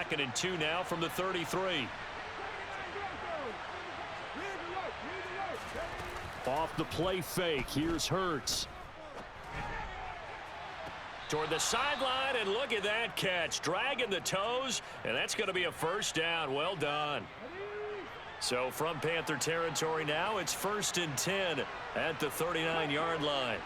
2nd and 2 now from the 33. Off the play fake, here's Hurts. Toward the sideline, and look at that catch. Dragging the toes, and that's going to be a first down. Well done. So from Panther territory now, it's 1st and 10 at the 39-yard line.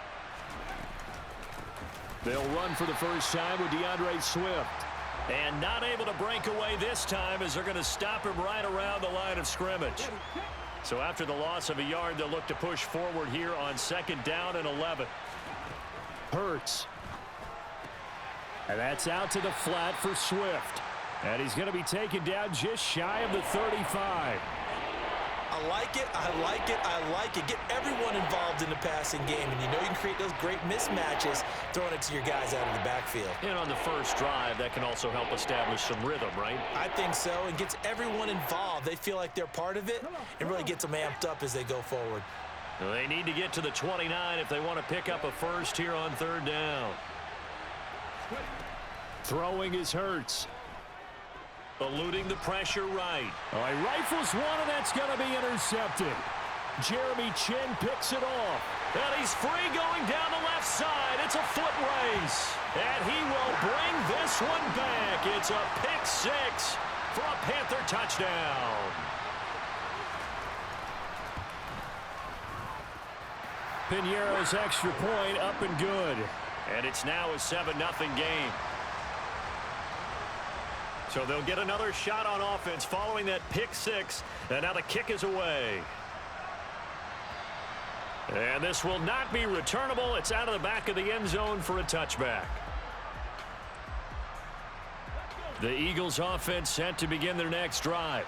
They'll run for the first time with DeAndre Swift. And not able to break away this time as they're going to stop him right around the line of scrimmage. So after the loss of a yard, they'll look to push forward here on 2nd down and 11. Hurts. And that's out to the flat for Swift. And he's going to be taken down just shy of the 35. I like it, I like it, I like it. Get everyone involved in the passing game, and you know you can create those great mismatches throwing it to your guys out of the backfield. And on the first drive, that can also help establish some rhythm, right? I think so, and gets everyone involved. They feel like they're part of it, and really gets them amped up as they go forward. Well, they need to get to the 29 if they want to pick up a first here on 3rd down. Throwing is Hurts. Eluding the pressure right. Oh, he rifles one, and that's going to be intercepted. Jeremy Chin picks it off. And he's free going down the left side. It's a foot race. And he will bring this one back. It's a pick 6 for a Panther touchdown. Piñeiro's extra point up and good. And it's now a 7-0 game. So they'll get another shot on offense following that pick 6. And now the kick is away. And this will not be returnable. It's out of the back of the end zone for a touchback. The Eagles offense set to begin their next drive.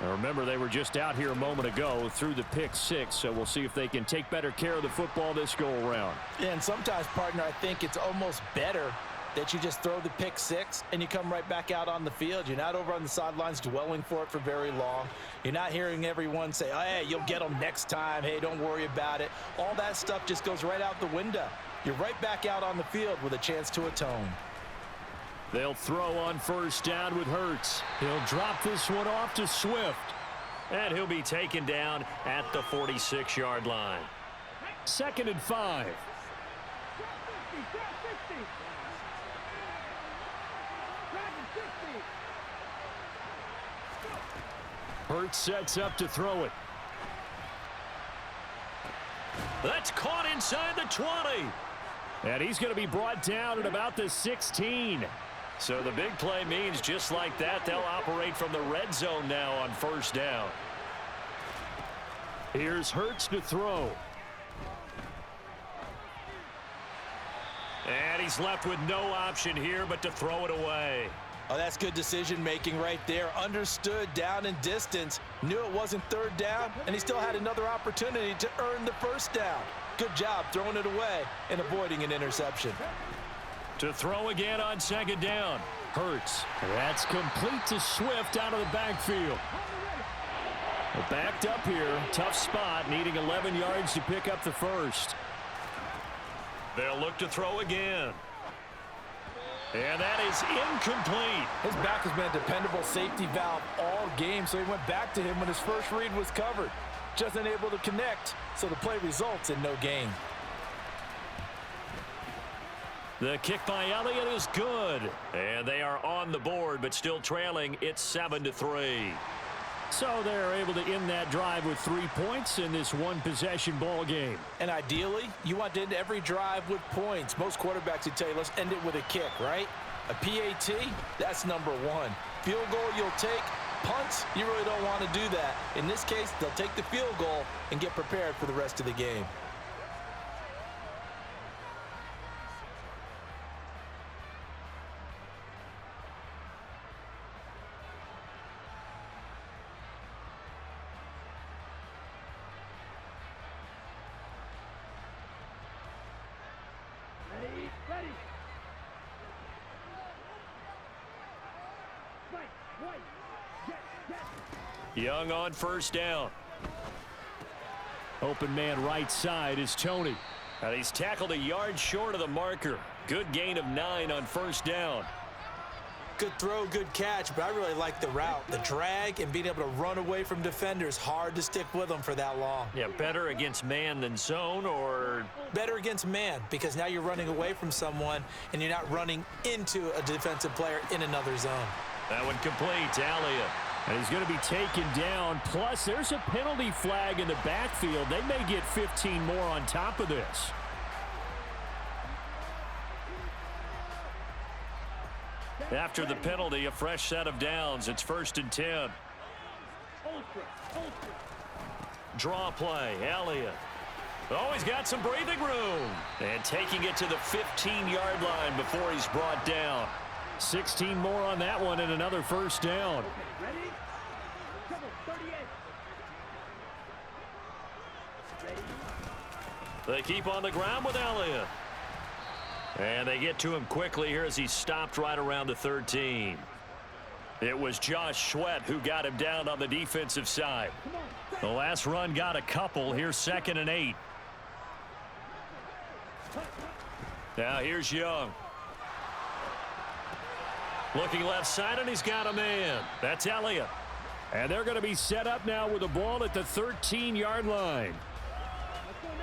Now remember, they were just out here a moment ago through the pick 6, so we'll see if they can take better care of the football this go-around. Yeah, and sometimes, partner, I think it's almost better that you just throw the pick 6 and you come right back out on the field. You're not over on the sidelines dwelling for it for very long. You're not hearing everyone say, oh, hey, you'll get them next time. Hey, don't worry about it. All that stuff just goes right out the window. You're right back out on the field with a chance to atone. They'll throw on 1st down with Hurts. He'll drop this one off to Swift. And he'll be taken down at the 46-yard line. 2nd and 5. Hurts sets up to throw it. That's caught inside the 20. And he's going to be brought down at about the 16. So the big play means just like that, they'll operate from the red zone now on 1st down. Here's Hurts to throw. And he's left with no option here but to throw it away. Oh, that's good decision-making right there. Understood down and distance. Knew it wasn't 3rd down, and he still had another opportunity to earn the 1st down. Good job throwing it away and avoiding an interception. To throw again on 2nd down. Hurts. That's complete to Swift out of the backfield. Well, backed up here. Tough spot, needing 11 yards to pick up the first. They'll look to throw again. And that is incomplete. His back has been a dependable safety valve all game, so he went back to him when his first read was covered. Just unable to connect, so the play results in no gain. The kick by Elliott is good. And they are on the board, but still trailing. It's 7-3. So they're able to end that drive with 3 points in this one-possession ball game. And ideally, you want to end every drive with points. Most quarterbacks would tell you, let's end it with a kick, right? A PAT, that's number 1. Field goal you'll take. Punts, you really don't want to do that. In this case, they'll take the field goal and get prepared for the rest of the game. Ready. Young on 1st down. Open man right side is Tony. And he's tackled a yard short of the marker. Good gain of 9 on 1st down. Good throw, good catch, but I really like the route. The drag and being able to run away from defenders, hard to stick with them for that long. Yeah, better against man than zone, or? Better against man, because now you're running away from someone and you're not running into a defensive player in another zone. That one complete to Elliott. And he's going to be taken down. Plus, there's a penalty flag in the backfield. They may get 15 more on top of this. After the penalty, a fresh set of downs. It's 1st and 10. Draw play, Elliott. Oh, he's got some breathing room. And taking it to the 15-yard line before he's brought down. 16 more on that one and another first down. They keep on the ground with Elliott. And they get to him quickly here as he stopped right around the 13. It was Josh Sweat who got him down on the defensive side. The last run got a couple. Here's 2nd and 8. Now here's Young. Looking left side, and he's got a man. That's Elliott. And they're going to be set up now with the ball at the 13-yard line.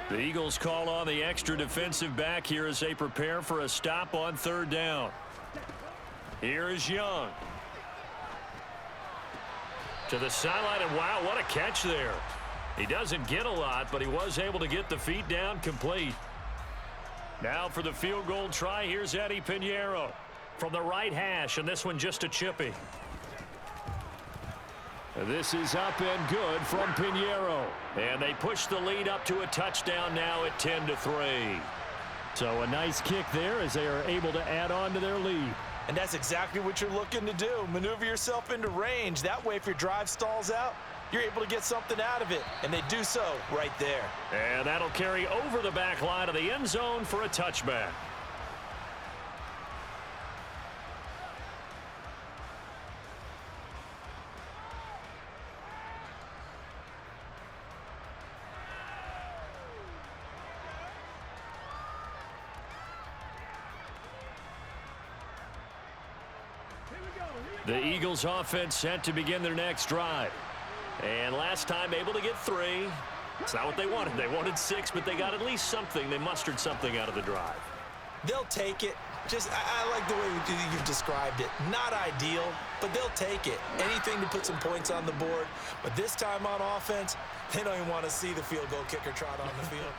The Eagles call on the extra defensive back here as they prepare for a stop on 3rd down. Here is Young. To the sideline, and wow, what a catch there. He doesn't get a lot, but he was able to get the feet down complete. Now for the field goal try, here's Eddie Pinheiro from the right hash, and this one just a chippy. This is up and good from Pinheiro. And they push the lead up to a touchdown now at 10-3. So a nice kick there as they are able to add on to their lead. And that's exactly what you're looking to do. Maneuver yourself into range. That way, if your drive stalls out, you're able to get something out of it. And they do so right there. And that'll carry over the back line of the end zone for a touchback. The Eagles offense set to begin their next drive. And last time able to get 3. It's not what they wanted. They wanted 6, but they got at least something. They mustered something out of the drive. They'll take it. I like the way you've described it. Not ideal, but they'll take it. Anything to put some points on the board. But this time on offense, they don't even want to see the field goal kicker trot on the field.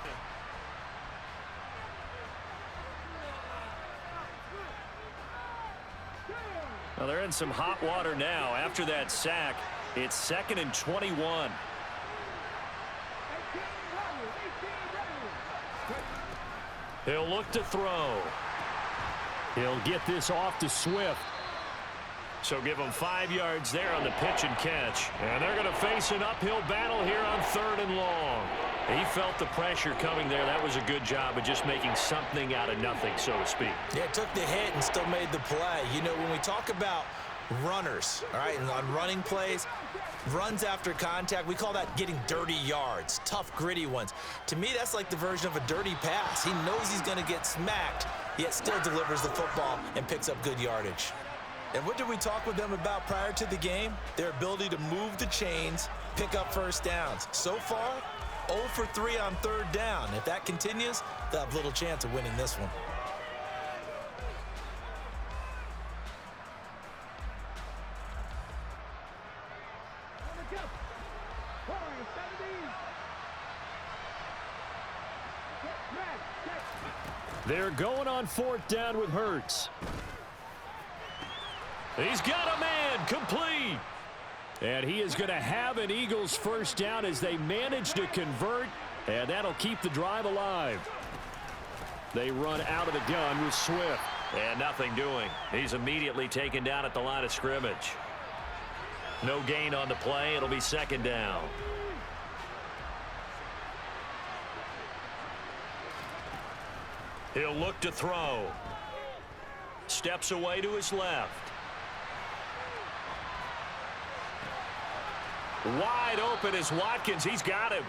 Well, they're in some hot water now. After that sack, it's 2nd and 21. He'll look to throw. He'll get this off to Swift. So give him 5 yards there on the pitch and catch. And they're going to face an uphill battle here on 3rd and long. He felt the pressure coming there. That was a good job of just making something out of nothing, so to speak. Yeah, took the hit and still made the play. You know, when we talk about runners, all right, and on running plays, runs after contact, we call that getting dirty yards, tough, gritty ones. To me, that's like the version of a dirty pass. He knows he's going to get smacked, yet still delivers the football and picks up good yardage. And what did we talk with them about prior to the game? Their ability to move the chains, pick up first downs. So far, 0 for 3 on 3rd down. If that continues, they'll have little chance of winning this one. They're going on 4th down with Hurts. He's got a man, complete. And he is going to have an Eagles first down as they manage to convert, and that'll keep the drive alive. They run out of the gun with Swift. And nothing doing. He's immediately taken down at the line of scrimmage. No gain on the play. It'll be 2nd down. He'll look to throw. Steps away to his left. Wide open is Watkins. He's got him.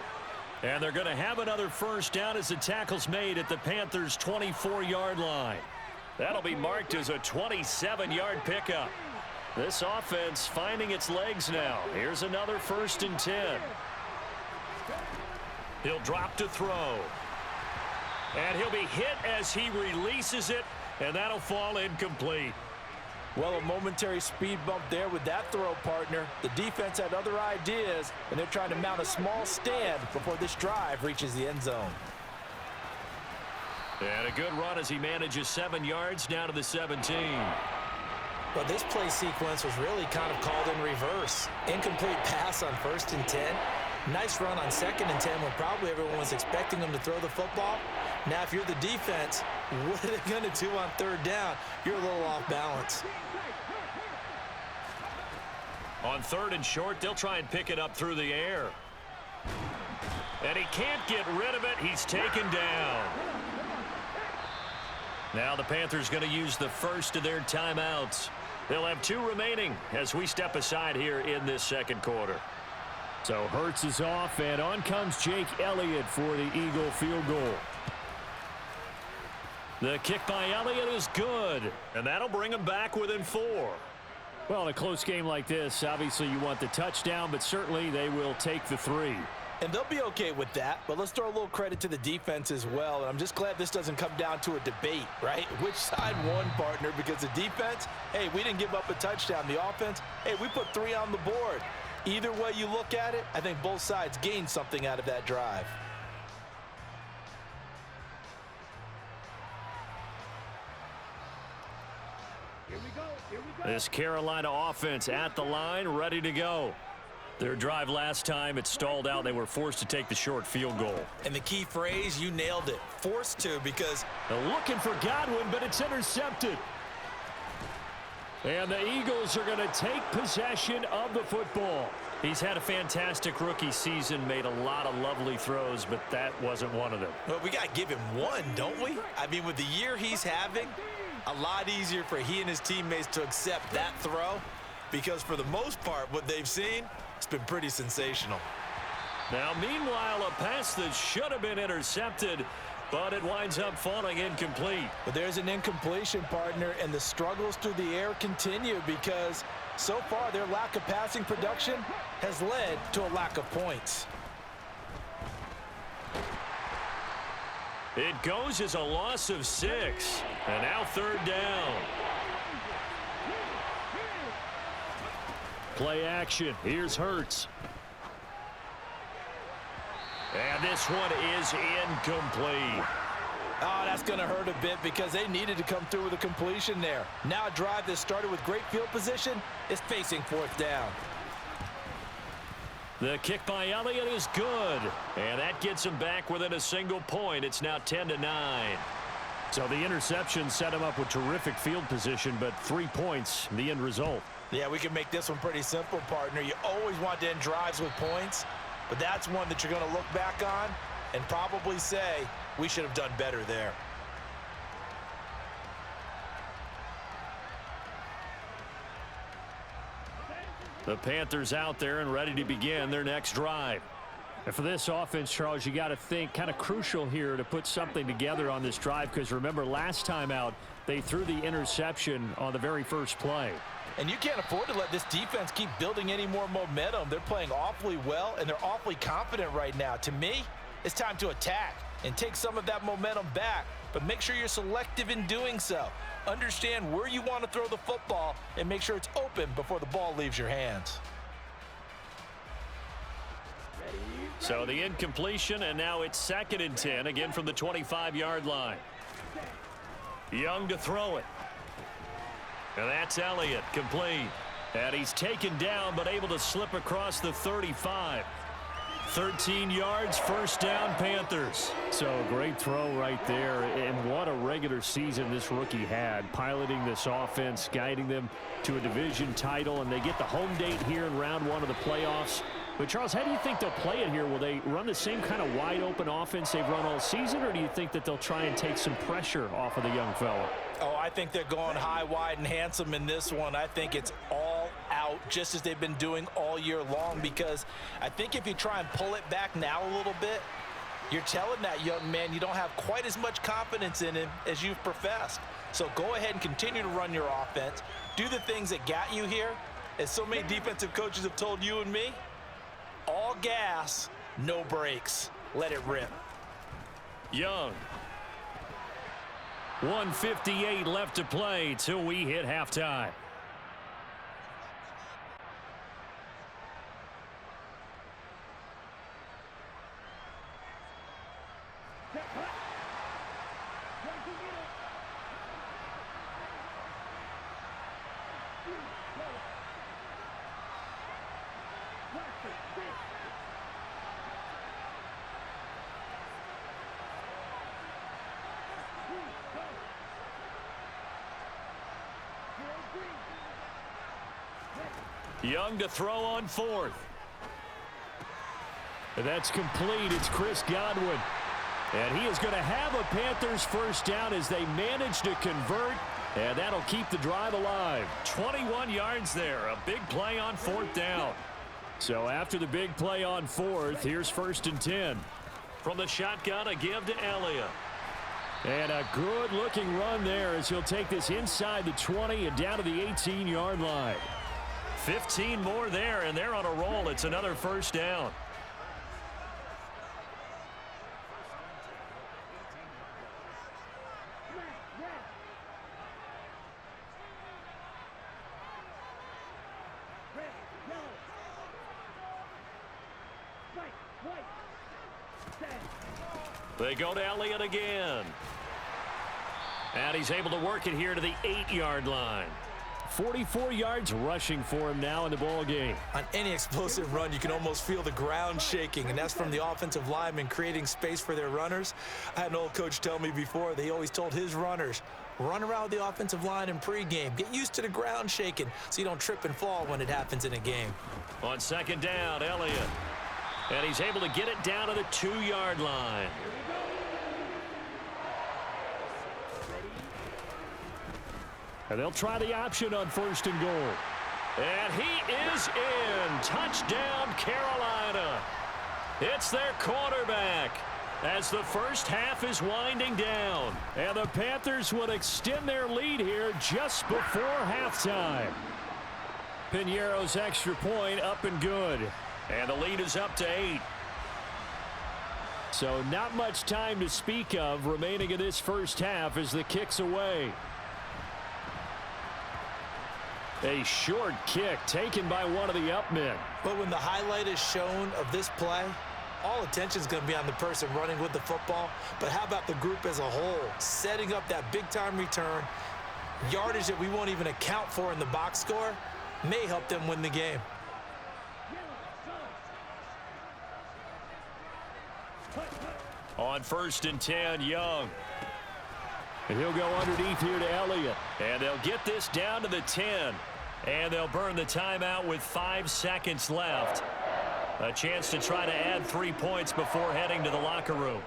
And they're going to have another first down as the tackle's made at the Panthers' 24-yard line. That'll be marked as a 27-yard pickup. This offense finding its legs now. Here's another 1st and 10. He'll drop to throw. And he'll be hit as he releases it, and that'll fall incomplete. Well, a momentary speed bump there with that throw, partner. The defense had other ideas, and they're trying to mount a small stand before this drive reaches the end zone. And a good run as he manages 7 yards down to the 17. Well, this play sequence was really kind of called in reverse. Incomplete pass on 1st and 10. Nice run on 2nd and 10 when probably everyone was expecting him to throw the football. Now, if you're the defense, what are they going to do on 3rd down? You're a little off balance. On 3rd and short, they'll try and pick it up through the air. And he can't get rid of it. He's taken down. Now the Panthers going to use the first of their timeouts. They'll have 2 remaining as we step aside here in this 2nd quarter. So Hurts is off, and on comes Jake Elliott for the Eagle field goal. The kick by Elliott is good, and that'll bring him back within 4. Well, in a close game like this, obviously you want the touchdown, but certainly they will take the 3. And they'll be okay with that, but let's throw a little credit to the defense as well. And I'm just glad this doesn't come down to a debate, right? Which side won, partner? Because the defense, hey, we didn't give up a touchdown. The offense, hey, we put 3 on the board. Either way you look at it, I think both sides gained something out of that drive. This Carolina offense at the line, ready to go. Their drive last time, it stalled out. They were forced to take the short field goal. And the key phrase, you nailed it. Forced to, because they're looking for Godwin, but it's intercepted. And the Eagles are going to take possession of the football. He's had a fantastic rookie season, made a lot of lovely throws, but that wasn't one of them. Well, we got to give him one, don't we? I mean, with the year he's having, a lot easier for he and his teammates to accept that throw, because for the most part, what they've seen, it's been pretty sensational. Now, meanwhile, a pass that should have been intercepted, but it winds up falling incomplete. But there's an incompletion, partner, and the struggles through the air continue because so far their lack of passing production has led to a lack of points. It goes as a loss of 6, and now 3rd down. Play action. Here's Hurts. And this one is incomplete. Oh, that's going to hurt a bit because they needed to come through with a completion there. Now a drive that started with great field position is facing 4th down. The kick by Elliott is good, and that gets him back within a single point. It's now 10-9. So the interception set him up with terrific field position, but 3 points, the end result. Yeah, we can make this one pretty simple, partner. You always want to end drives with points, but that's one that you're going to look back on and probably say, we should have done better there. The Panthers out there and ready to begin their next drive. And for this offense, Charles, you got to think kind of crucial here to put something together on this drive because remember last time out they threw the interception on the very first play. And you can't afford to let this defense keep building any more momentum. They're playing awfully well, and they're awfully confident right now. To me, it's time to attack and take some of that momentum back, but make sure you're selective in doing so. Understand where you want to throw the football and make sure it's open before the ball leaves your hands. So the incompletion, and now it's 2nd and 10, again from the 25-yard line. Young to throw it. And that's Elliott, complete. And he's taken down, but able to slip across the 35. 13 yards, 1st down, Panthers. So great throw right there, and what a regular season this rookie had, piloting this offense, guiding them to a division title, and they get the home date here in round 1 of the playoffs. But, Charles, how do you think they'll play it here? Will they run the same kind of wide-open offense they've run all season, or do you think that they'll try and take some pressure off of the young fella? Oh, I think they're going high, wide, and handsome in this one. I think it's all out, just as they've been doing all year long, because I think if you try and pull it back now a little bit, you're telling that young man you don't have quite as much confidence in him as you've professed. So go ahead and continue to run your offense. Do the things that got you here. As so many defensive coaches have told you and me, all gas, no brakes. Let it rip. Young. 1:58 left to play till we hit halftime. Young to throw on fourth. That's complete. It's Chris Godwin. And he is going to have a Panthers first down as they manage to convert. And that'll keep the drive alive. 21 yards there. A big play on fourth down. So after the big play on fourth, here's 1st and 10. From the shotgun, a give to Elliott. And a good-looking run there as he'll take this inside the 20 and down to the 18-yard line. 15 more there, and they're on a roll. It's another first down. They go to Elliott again. And he's able to work it here to the 8-yard line. 44 yards rushing for him now in the ball game. On any explosive run, you can almost feel the ground shaking, and that's from the offensive linemen creating space for their runners. I had an old coach tell me before, they always told his runners, run around the offensive line in pregame. Get used to the ground shaking so you don't trip and fall when it happens in a game. On second down, Elliott. And he's able to get it down to the 2-yard line. And they'll try the option on 1st and goal. And he is in. Touchdown, Carolina. It's their quarterback as the first half is winding down. And the Panthers would extend their lead here just before halftime. Piñeiro's extra point up and good. And the lead is up to 8. So not much time to speak of remaining in this first half as the kick's away. A short kick taken by one of the up men. But when the highlight is shown of this play, all attention is going to be on the person running with the football. But how about the group as a whole? Setting up that big-time return, yardage that we won't even account for in the box score, may help them win the game. On 1st and 10, Young. And he'll go underneath here to Elliott. And they'll get this down to the 10. And they'll burn the timeout with 5 seconds left. A chance to try to add 3 points before heading to the locker room.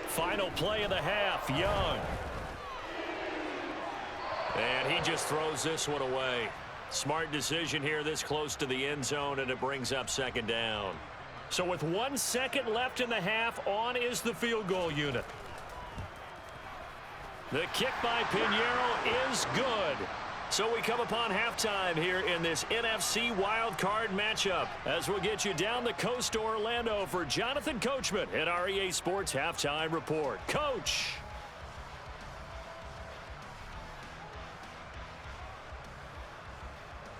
Final play of the half, Young. And he just throws this one away. Smart decision here this close to the end zone, and it brings up second down. So with 1 second left in the half, on is the field goal unit. The kick by Piñeiro is good. So we come upon halftime here in this NFC wildcard matchup as we'll get you down the coast to Orlando for Jonathan Coachman at our EA Sports Halftime Report. Coach.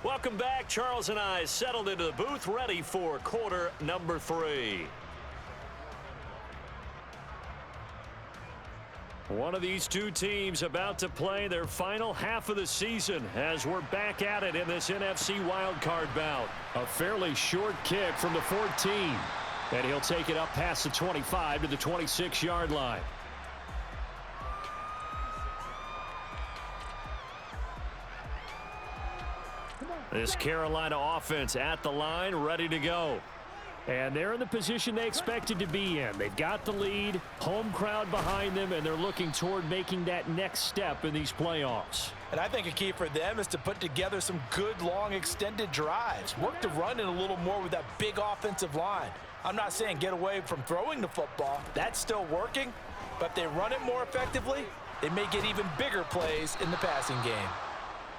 Welcome back. Charles and I settled into the booth ready for quarter number 3. One of these two teams about to play their final half of the season as we're back at it in this NFC wildcard bout. A fairly short kick from the 14. And he'll take it up past the 25 to the 26-yard line. This Carolina offense at the line, ready to go. And they're in the position they expected to be in. They've got the lead, home crowd behind them, and they're looking toward making that next step in these playoffs. And I think a key for them is to put together some good, long, extended drives. Work to run it a little more with that big offensive line. I'm not saying get away from throwing the football. That's still working. But if they run it more effectively, they may get even bigger plays in the passing game.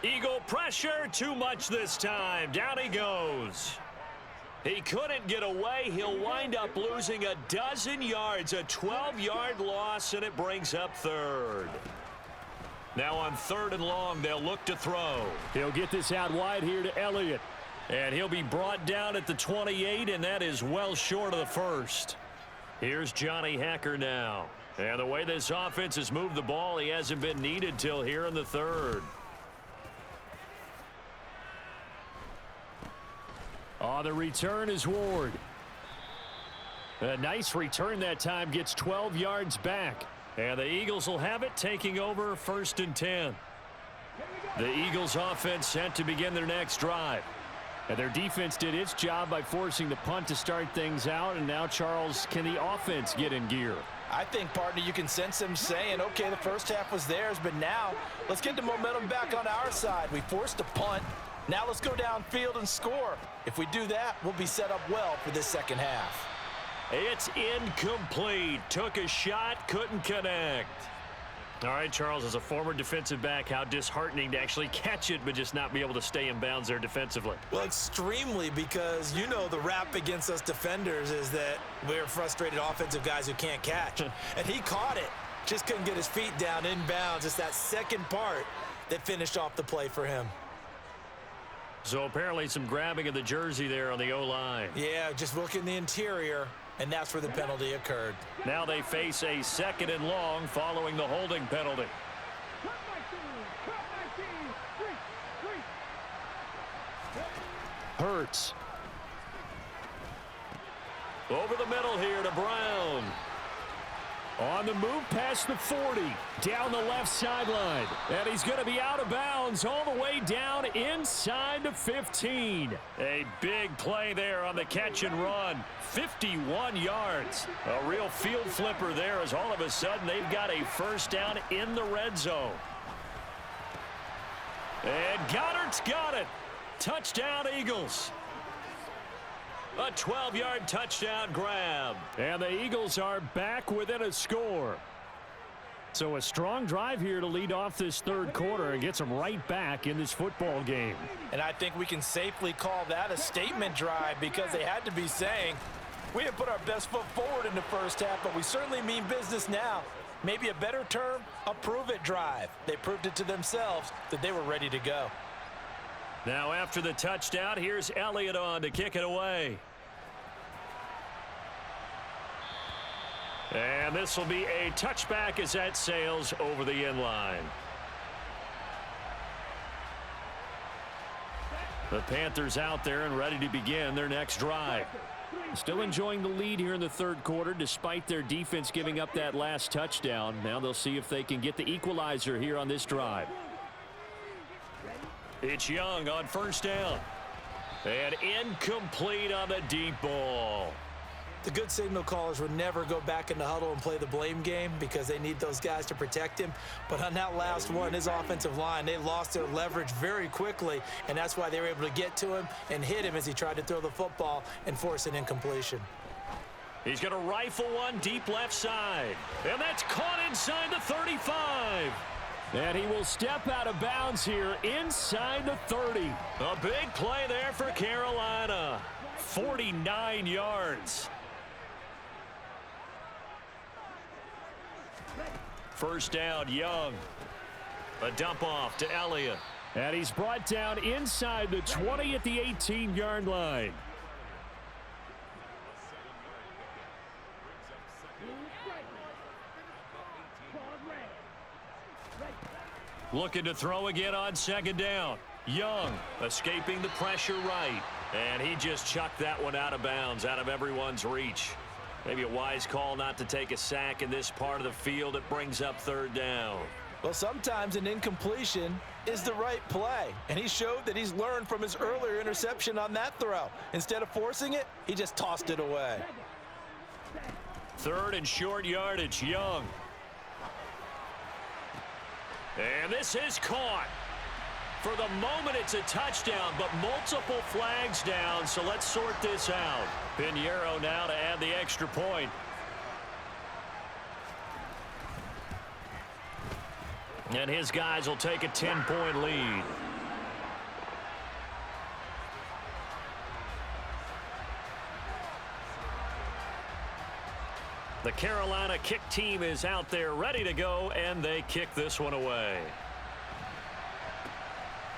Eagle pressure, too much this time. Down he goes. He couldn't get away. He'll wind up losing a dozen yards, a 12-yard loss, and it brings up third. Now on 3rd and long, they'll look to throw. He'll get this out wide here to Elliott. And he'll be brought down at the 28, and that is well short of the first. Here's Johnny Hacker now. And the way this offense has moved the ball, he hasn't been needed till here in the 3rd. On the return is Ward. A nice return that time, gets 12 yards back. And the Eagles will have it, taking over 1st and 10. The Eagles offense set to begin their next drive. And their defense did its job by forcing the punt to start things out. And now, Charles, can the offense get in gear? I think, partner, you can sense them saying, okay, the first half was theirs, but now let's get the momentum back on our side. We forced a punt. Now let's go downfield and score. If we do that, we'll be set up well for this second half. It's incomplete. Took a shot, couldn't connect. All right, Charles, as a former defensive back, how disheartening to actually catch it but just not be able to stay in bounds there defensively. Well, extremely, because you know the rap against us defenders is that we're frustrated offensive guys who can't catch. And he caught it, just couldn't get his feet down in bounds. It's that second part that finished off the play for him. So apparently some grabbing of the jersey there on the O-line. Yeah, just look in the interior, and that's where the penalty occurred. Now they face a 2nd and long following the holding penalty. Hurts. Over the middle here to Brown. On the move past the 40, down the left sideline. And he's going to be out of bounds all the way down inside the 15. A big play there on the catch and run. 51 yards. A real field flipper there as all of a sudden they've got a first down in the red zone. And Goddard's got it. Touchdown, Eagles. A 12-yard touchdown grab. And the Eagles are back within a score. So a strong drive here to lead off this 3rd quarter and gets them right back in this football game. And I think we can safely call that a statement drive because they had to be saying, we didn't put our best foot forward in the first half, but we certainly mean business now. Maybe a better term, a prove-it drive. They proved it to themselves that they were ready to go. Now after the touchdown, here's Elliott on to kick it away. And this will be a touchback as that sails over the end line. The Panthers out there and ready to begin their next drive. Still enjoying the lead here in the 3rd quarter despite their defense giving up that last touchdown. Now they'll see if they can get the equalizer here on this drive. It's Young on first down. And incomplete on the deep ball. The good signal callers would never go back in the huddle and play the blame game because they need those guys to protect him. But on that last one, his offensive line, they lost their leverage very quickly, and that's why they were able to get to him and hit him as he tried to throw the football and force an incompletion. He's going to rifle one deep left side. And that's caught inside the 35. And he will step out of bounds here inside the 30. A big play there for Carolina. 49 yards. First down, Young. A dump off to Elliott. And he's brought down inside the 20 at the 18-yard line. Looking to throw again on 2nd down. Young escaping the pressure right. And he just chucked that one out of bounds, out of everyone's reach. Maybe a wise call not to take a sack in this part of the field. It brings up 3rd down. Well, sometimes an incompletion is the right play, and he showed that he's learned from his earlier interception on that throw. Instead of forcing it, he just tossed it away. 3rd and short yardage, Young. And this is caught. For the moment, it's a touchdown, but multiple flags down, so let's sort this out. Pinheiro now to add the extra point. And his guys will take a 10-point lead. The Carolina kick team is out there ready to go, and they kick this one away.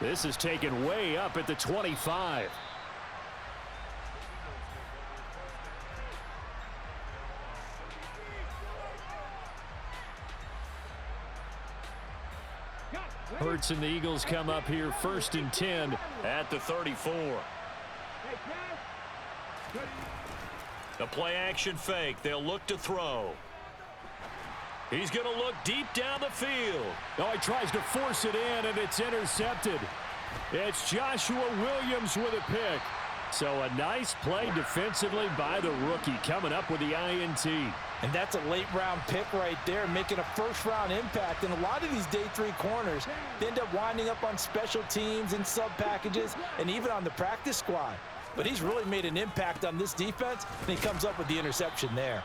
This is taken way up at the 25. Hurts and the Eagles come up here 1st and 10 at the 34. A play action fake. They'll look to throw. He's going to look deep down the field. Oh, he tries to force it in, and it's intercepted. It's Joshua Williams with a pick. So a nice play defensively by the rookie, coming up with the INT. And that's a late-round pick right there, making a first-round impact. And a lot of these day 3 corners, they end up winding up on special teams and sub-packages and even on the practice squad. But he's really made an impact on this defense, and he comes up with the interception there.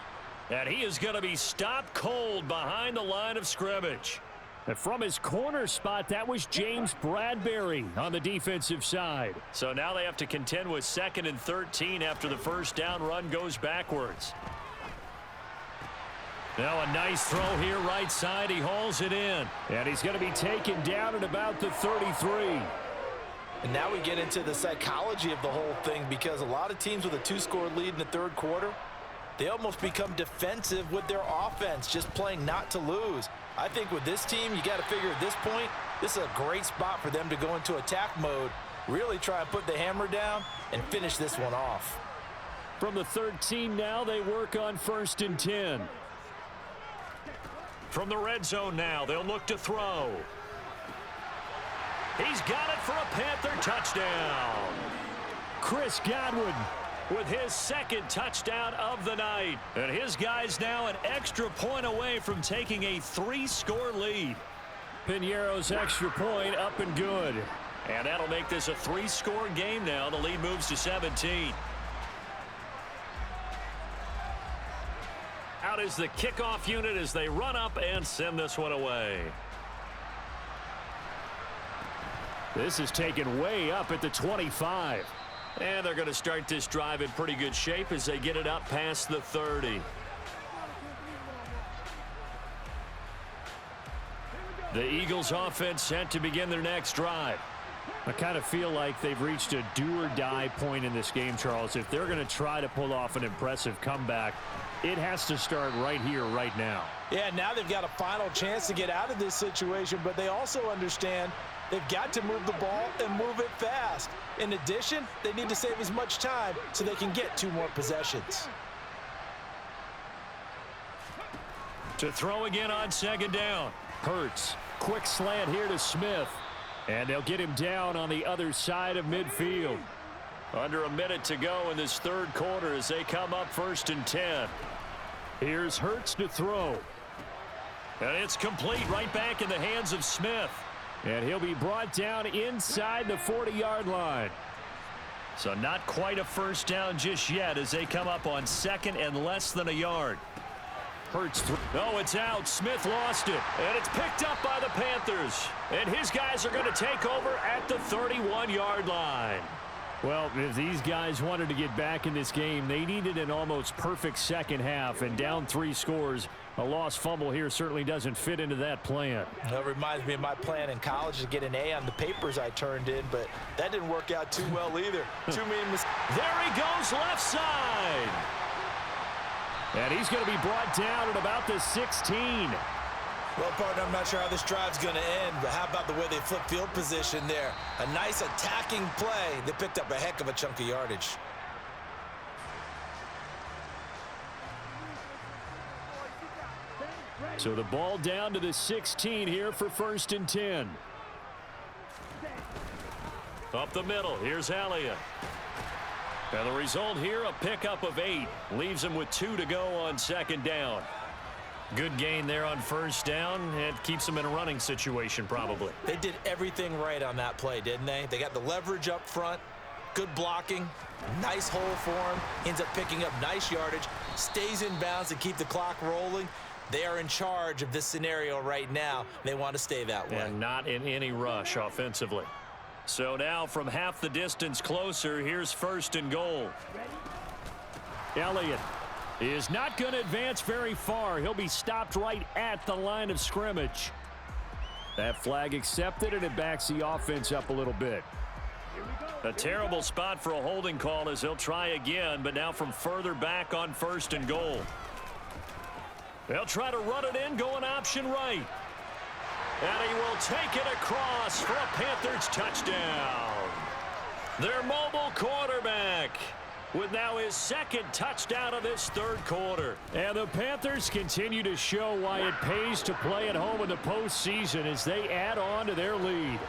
And he is going to be stopped cold behind the line of scrimmage. And from his corner spot, that was James Bradbury on the defensive side. So now they have to contend with 2nd and 13 after the first down run goes backwards. Now a nice throw here right side. He hauls it in. And he's going to be taken down at about the 33. And now we get into the psychology of the whole thing, because a lot of teams with a 2-score lead in the 3rd quarter, they almost become defensive with their offense, just playing not to lose. I think with this team, you got to figure at this point, this is a great spot for them to go into attack mode, really try and put the hammer down and finish this one off. From the 13 now, they work on 1st and 10. From the red zone now, they'll look to throw. He's got it for a Panther touchdown. Chris Godwin with his 2nd touchdown of the night. And his guys now an extra point away from taking a 3-score lead. Pinheiro's extra point up and good. And that'll make this a 3-score game now. The lead moves to 17. Out is the kickoff unit as they run up and send this one away. This is taken way up at the 25. And they're going to start this drive in pretty good shape as they get it up past the 30. The Eagles offense set to begin their next drive. I kind of feel like they've reached a do-or-die point in this game, Charles. If they're going to try to pull off an impressive comeback, it has to start right here, right now. Yeah, now they've got a final chance to get out of this situation, but they also understand they've got to move the ball and move it fast. In addition, they need to save as much time so they can get 2 more possessions. To throw again on 2nd down. Hurts. Quick slant here to Smith. And they'll get him down on the other side of midfield. Under a minute to go in this 3rd quarter as they come up 1st and 10. Here's Hurts to throw. And it's complete right back in the hands of Smith. And he'll be brought down inside the 40-yard line. So not quite a first down just yet as they come up on 2nd and less than a yard. Hurts. Oh, it's out. Smith lost it. And it's picked up by the Panthers. And his guys are going to take over at the 31-yard line. Well, if these guys wanted to get back in this game, they needed an almost perfect second half. And down 3 scores, a lost fumble here certainly doesn't fit into that plan. That reminds me of my plan in college to get an A on the papers I turned in, but that didn't work out too well either. Too many mistakes. There he goes left side. And he's going to be brought down at about the 16. Well, partner, I'm not sure how this drive's going to end, but how about the way they flip field position there? A nice attacking play. They picked up a heck of a chunk of yardage. So the ball down to the 16 here for 1st and 10. Up the middle, here's Elliott. And the result here, a pickup of 8. Leaves him with 2 to go on 2nd down. Good gain there on 1st down. It keeps them in a running situation probably. They did everything right on that play, didn't they? They got the leverage up front, good blocking, nice hole for him, ends up picking up nice yardage, stays in bounds to keep the clock rolling. They are in charge of this scenario right now. They want to stay that way. And not in any rush offensively. So now from half the distance closer, here's 1st and goal. Elliott is not going to advance very far. He'll be stopped right at the line of scrimmage. That flag accepted, and it backs the offense up a little bit. A terrible spot for a holding call as he'll try again, but now from further back on 1st and goal. They'll try to run it in, going option right. And he will take it across for a Panthers touchdown. Their mobile quarterback with now his 2nd touchdown of this 3rd quarter. And the Panthers continue to show why it pays to play at home in the postseason as they add on to their lead.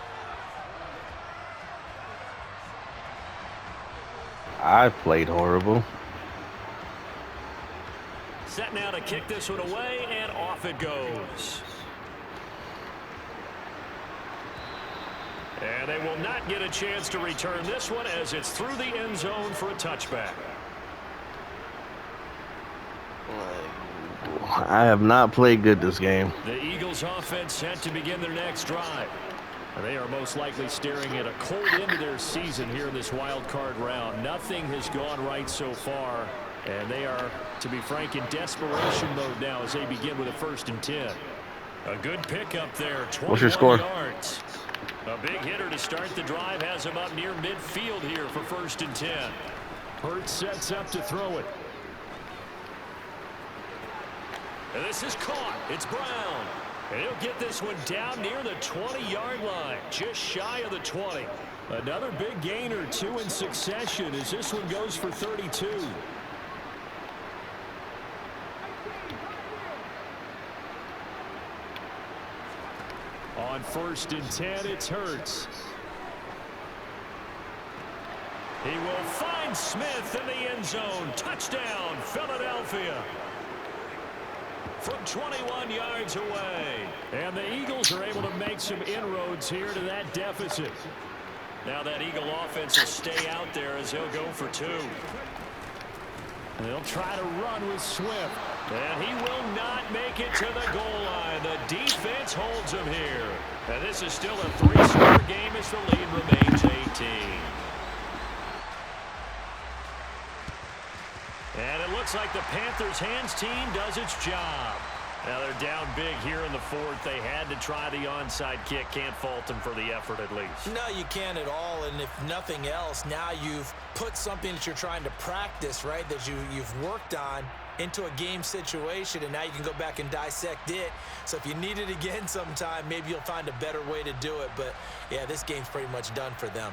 I played horrible. Set now to kick this one away, and off it goes. And they will not get a chance to return this one as it's through the end zone for a touchback. I have not played good this game. The Eagles offense set to begin their next drive. And they are most likely staring at a cold end to their season here in this wild card round. Nothing has gone right so far, and they are, to be frank, in desperation mode now as they begin with a 1st and 10. A good pickup there, 21 What's your score? yards. A big hitter to start the drive has him up near midfield here for 1st and 10. Hurts sets up to throw it. And this is caught. It's Brown. And he'll get this one down near the 20-yard line, just shy of the 20. Another big gain or 2 in succession as this one goes for 32. On 1st and 10, it's Hurts. He will find Smith in the end zone. Touchdown, Philadelphia. From 21 yards away. And the Eagles are able to make some inroads here to that deficit. Now that Eagle offense will stay out there as he'll go for 2. They'll try to run with Swift. And he will not make it to the goal line. The defense holds him here. And this is still a 3-score game as the lead remains 18. And it looks like the Panthers' hands team does its job. Now they're down big here in the 4th. They had to try the onside kick. Can't fault them for the effort at least. No, you can't at all. And if nothing else, now you've put something that you're trying to practice, right, that you've worked on into a game situation, and now you can go back and dissect it. So if you need it again sometime, maybe you'll find a better way to do it. But, yeah, this game's pretty much done for them.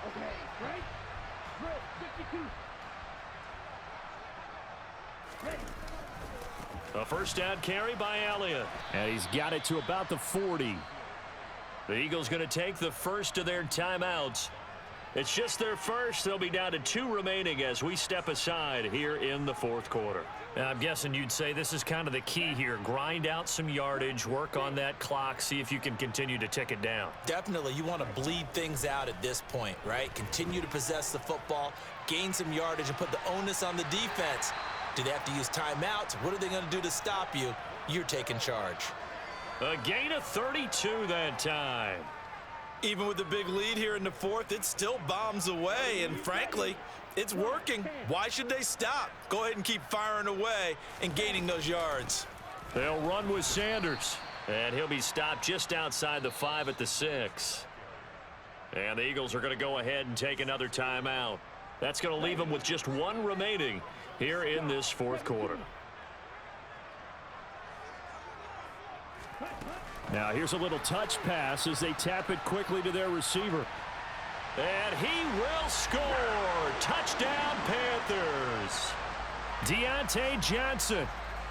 Okay, right? Drill, 52. Ready. A 1st down carry by Elliott. And he's got it to about the 40. The Eagles going to take the first of their timeouts. It's just their first. They'll be down to 2 remaining as we step aside here in the 4th quarter. Now, I'm guessing you'd say this is kind of the key here. Grind out some yardage, work on that clock, see if you can continue to tick it down. Definitely. You want to bleed things out at this point, right? Continue to possess the football, gain some yardage, and put the onus on the defense. Do they have to use timeouts? What are they going to do to stop you? You're taking charge. A gain of 32 that time. Even with the big lead here in the 4th, it still bombs away, and frankly, it's working. Why should they stop? Go ahead and keep firing away and gaining those yards. They'll run with Sanders, and he'll be stopped just outside the 5 at the 6. And the Eagles are going to go ahead and take another timeout. That's going to leave them with just 1 remaining here in this 4th quarter. Now here's a little touch pass as they tap it quickly to their receiver. And he will score. Touchdown, Panthers. Deontay Johnson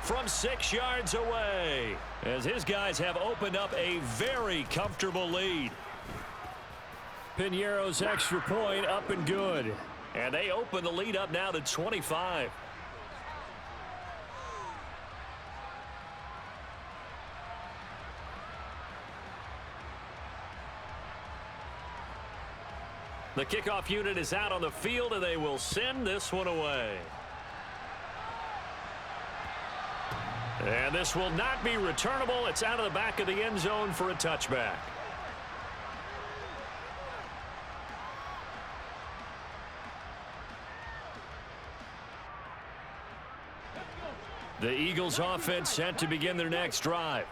from 6 yards away, as his guys have opened up a very comfortable lead. Piñeiro's extra point up and good. And they open the lead up now to 25. The kickoff unit is out on the field, and they will send this one away. And this will not be returnable. It's out of the back of the end zone for a touchback. The Eagles offense set to begin their next drive.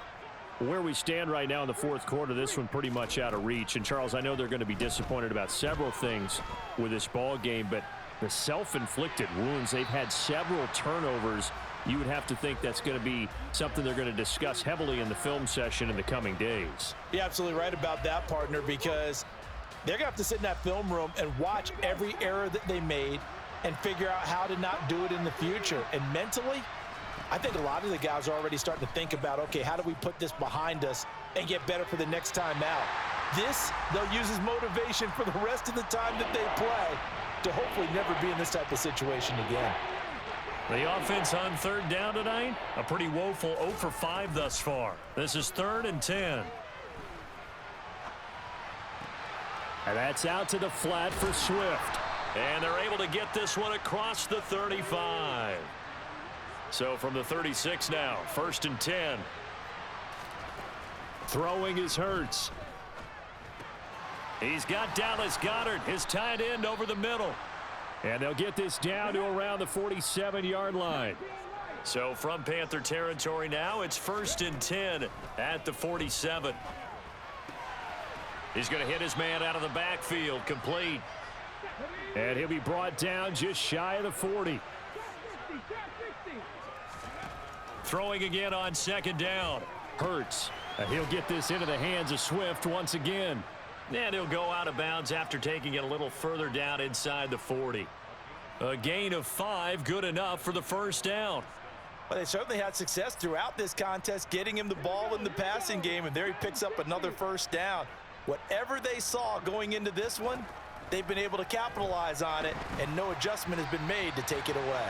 Where we stand right now in the fourth quarter, this one pretty much out of reach. And, Charles, I know they're going to be disappointed about several things with this ball game, but the self-inflicted wounds, they've had several turnovers. You would have to think that's going to be something they're going to discuss heavily in the film session in the coming days. You're absolutely right about that, partner, because they're going to have to sit in that film room and watch every error that they made and figure out how to not do it in the future. And mentally, I think a lot of the guys are already starting to think about, okay, how do we put this behind us and get better for the next time out? This, they'll use as motivation for the rest of the time that they play to hopefully never be in this type of situation again. The offense on third down tonight, a pretty woeful 0 for 5 thus far. This is 3rd and 10. And that's out to the flat for Swift. And they're able to get this one across the 35. So from the 36 now, 1st and 10. Throwing is Hurts. He's got Dallas Goedert, his tight end, over the middle. And they'll get this down to around the 47-yard line. So from Panther territory now, it's 1st and 10 at the 47. He's going to hit his man out of the backfield, complete. And he'll be brought down just shy of the 40. Throwing again on 2nd down. Hurts. He'll get this into the hands of Swift once again. And he'll go out of bounds after taking it a little further down inside the 40. A gain of 5, good enough for the 1st down. Well, they certainly had success throughout this contest, getting him the ball in the passing game, and there he picks up another 1st down. Whatever they saw going into this one, they've been able to capitalize on it, and no adjustment has been made to take it away.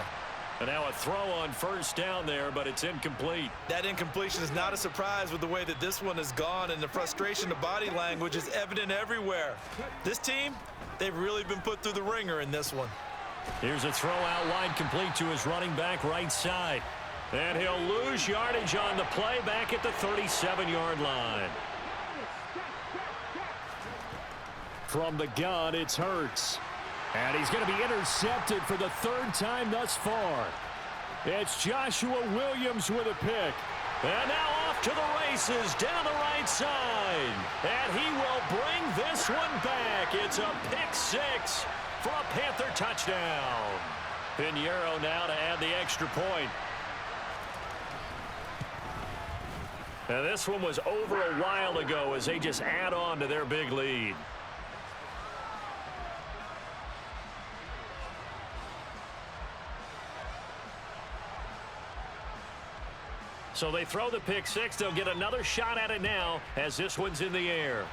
And now a throw on 1st down there, but it's incomplete. That incompletion is not a surprise with the way that this one has gone, and the frustration of body language is evident everywhere. This team, they've really been put through the ringer in this one. Here's a throw out wide, complete to his running back right side. And he'll lose yardage on the play back at the 37-yard line. From the gun, it's Hurts. And he's going to be intercepted for the 3rd time thus far. It's Joshua Williams with a pick. And now off to the races down the right side. And he will bring this one back. It's a pick 6 for a Panther touchdown. Piñeiro now to add the extra point. And this one was over a while ago as they just add on to their big lead. So they throw the pick 6. They'll get another shot at it now as this one's in the air.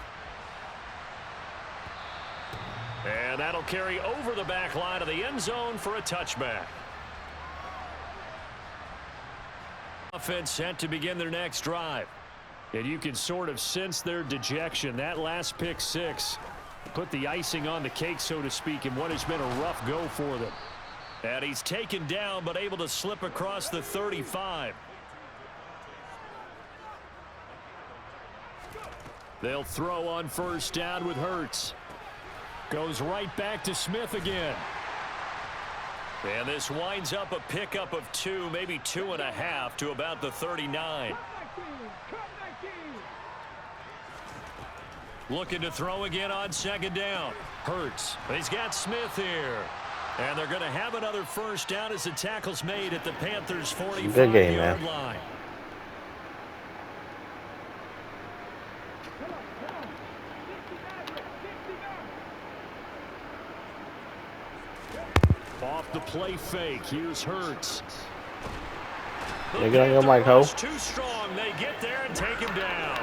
And that'll carry over the back line of the end zone for a touchback. Offense set to begin their next drive. And you can sort of sense their dejection. That last pick 6 put the icing on the cake, so to speak, in what has been a rough go for them. And he's taken down but able to slip across the 35. They'll throw on 1st down with Hurts. Goes right back to Smith again. And this winds up a pickup of 2, maybe 2.5 to about the 39. Looking to throw again on 2nd down. Hurts. He's got Smith here. And they're going to have another 1st down as the tackle's made at the Panthers' 45-yard line. Off the play fake, here's Hurts. The Nigga on your Panther mic, ho. rush too strong. They get there and take him down.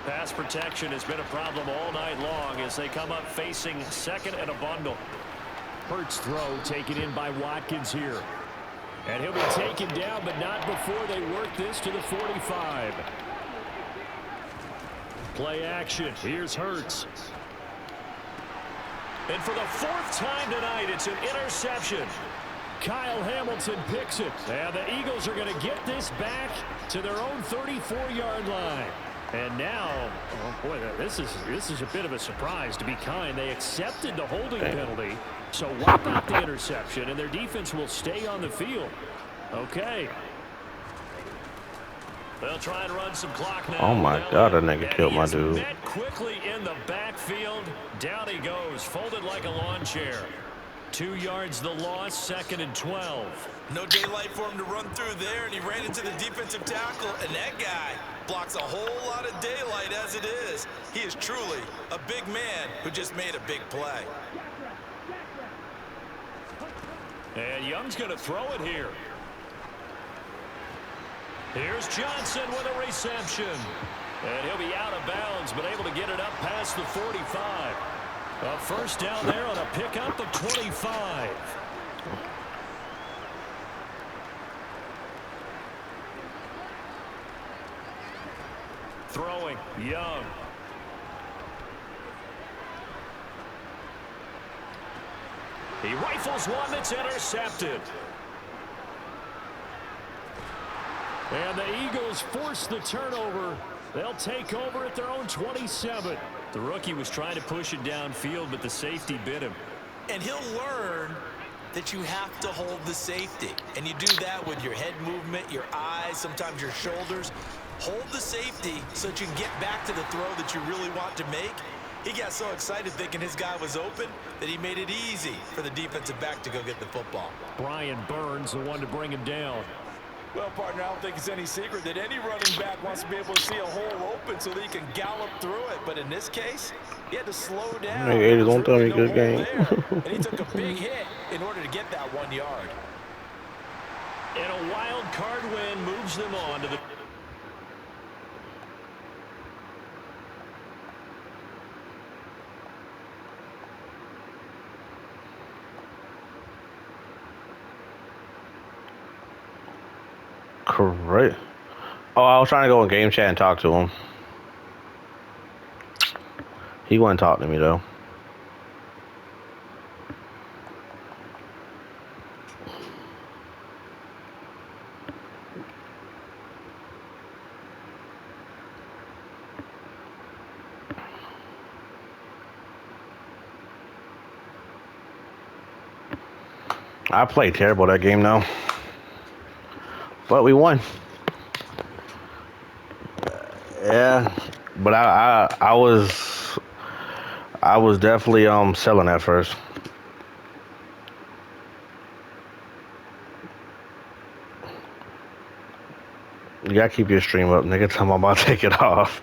Pass protection has been a problem all night long as they come up facing second and a bundle. Hurts throw taken in by Watkins here. And he'll be taken down, but not before they work this to the 45. Play action. Here's Hurts. And for the fourth time tonight, it's an interception. Kyle Hamilton picks it. And the Eagles are going to get this back to their own 34-yard line. And now, oh boy, this is a bit of a surprise, to be kind. They accepted the holding penalty, so wipe out the interception, and their defense will stay on the field. Okay. They'll try and run some clock now. Oh my God, that nigga killed my dude. Met quickly in the backfield. Down he goes, folded like a lawn chair. 2 yards the loss, second and 12. No daylight for him to run through there, and he ran into the defensive tackle, and that guy blocks a whole lot of daylight as it is. He is truly a big man who just made a big play. And Young's going to throw it here. Here's Johnson with a reception. And he'll be out of bounds, but able to get it up past the 45. A first down there on a pickup of 25. Throwing, Young. He rifles one that's intercepted. And the Eagles force the turnover. They'll take over at their own 27. The rookie was trying to push it downfield, but the safety bit him. And he'll learn that you have to hold the safety. And you do that with your head movement, your eyes, sometimes your shoulders. Hold the safety so that you can get back to the throw that you really want to make. He got so excited thinking his guy was open that he made it easy for the defensive back to go get the football. Brian Burns, the one to bring him down. Well, partner, I don't think it's any secret that any running back wants to be able to see a hole open so that he can gallop through it. But in this case, he had to slow down. Nigga, it don't tell me No good hole game. there, and he took a big hit in order to get that 1 yard. And a wild card win moves them on to the... Correct. Oh, I was trying to go in game chat and talk to him. He wouldn't talk to me though. I played terrible that game though. But we won. Yeah, but I was definitely selling at first. You gotta keep your stream up, nigga. Tell me I'm about to take it off.